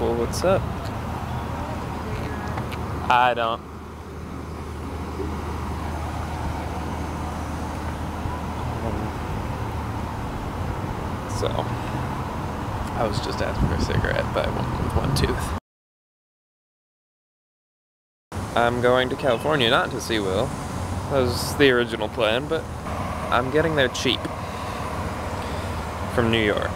people. What's up? I don't. So, I was just asking for a cigarette, but I went with one tooth. I'm going to California, not to see Will. That was the original plan, but I'm getting there cheap. From New York.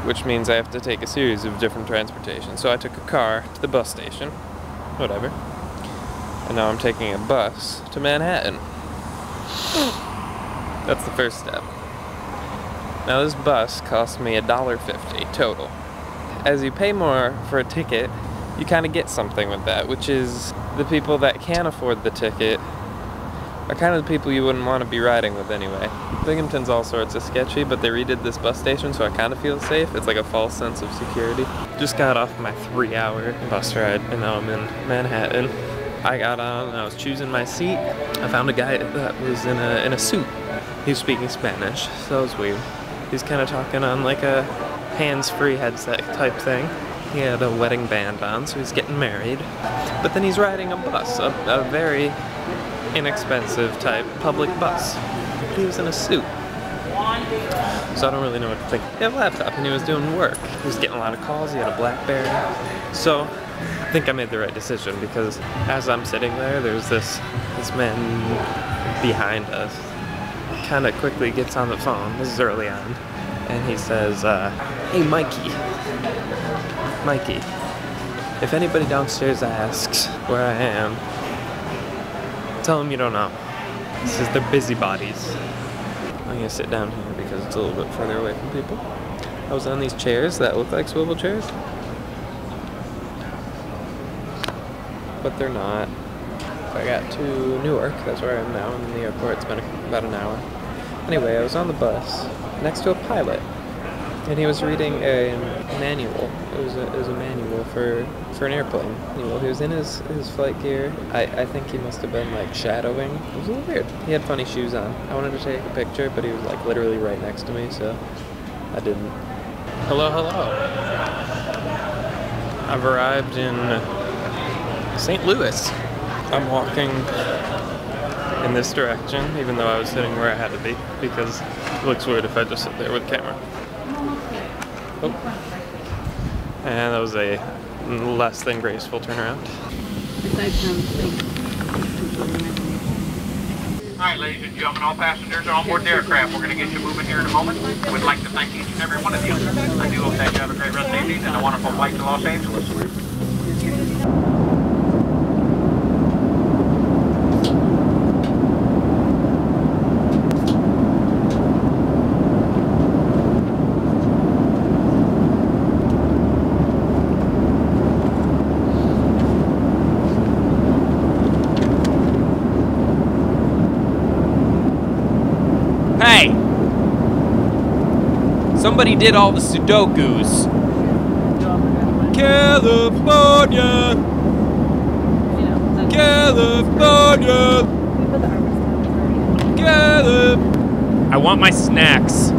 Which means I have to take a series of different transportations. So I took a car to the bus station. Whatever. And now I'm taking a bus to Manhattan. That's the first step. Now this bus cost me $1.50 total. As you pay more for a ticket, you kind of get something with that, which is the people that can afford the ticket are kind of the people you wouldn't want to be riding with anyway. Binghamton's all sorts of sketchy, but they redid this bus station, so I kind of feel safe. It's like a false sense of security. Just got off my 3-hour bus ride, and now I'm in Manhattan. I got on, and I was choosing my seat. I found a guy that was in a suit. He was speaking Spanish, so that was weird. He's kind of talking on like a hands-free headset type thing. He had a wedding band on, so he's getting married. But then he's riding a bus, a very inexpensive type public bus. But he was in a suit. So I don't really know what to think. He had a laptop and he was doing work. He was getting a lot of calls, he had a BlackBerry. So I think I made the right decision because as I'm sitting there, there's this man behind us. Kind of quickly gets on the phone, this is early on, and he says, hey Mikey, if anybody downstairs asks where I am, tell them you don't know. This is they're busybodies. I'm gonna sit down here because it's a little bit further away from people. I was on these chairs that look like swivel chairs, but they're not. I got to Newark, that's where I am now. I'm in the airport, it's been about an hour. Anyway, I was on the bus next to a pilot, and he was reading a manual. It was a manual for an airplane. Anyway, he was in his flight gear. I think he must have been like shadowing. It was a little weird. He had funny shoes on. I wanted to take a picture, but he was like literally right next to me, so I didn't. Hello, hello. I've arrived in St. Louis. I'm walking in this direction, even though I was sitting where I had to be, because it looks weird if I just sit there with the camera. Oh. And that was a less than graceful turnaround. Alright, ladies and gentlemen, all passengers are on board the aircraft. We're going to get you moving here in a moment. We'd like to thank each and every one of you. I do hope that you have a great rest of the evening and a wonderful flight to Los Angeles. Hey! Somebody did all the Sudokus. California! California! California! I want my snacks.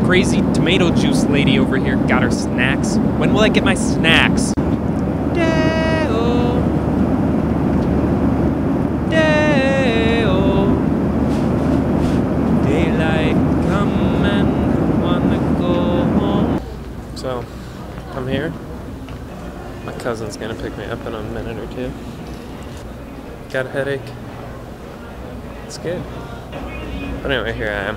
Crazy tomato juice lady over here got her snacks. When will I get my snacks? So, I'm here. My cousin's gonna pick me up in a minute or two. Got a headache. It's good. But anyway, here I am.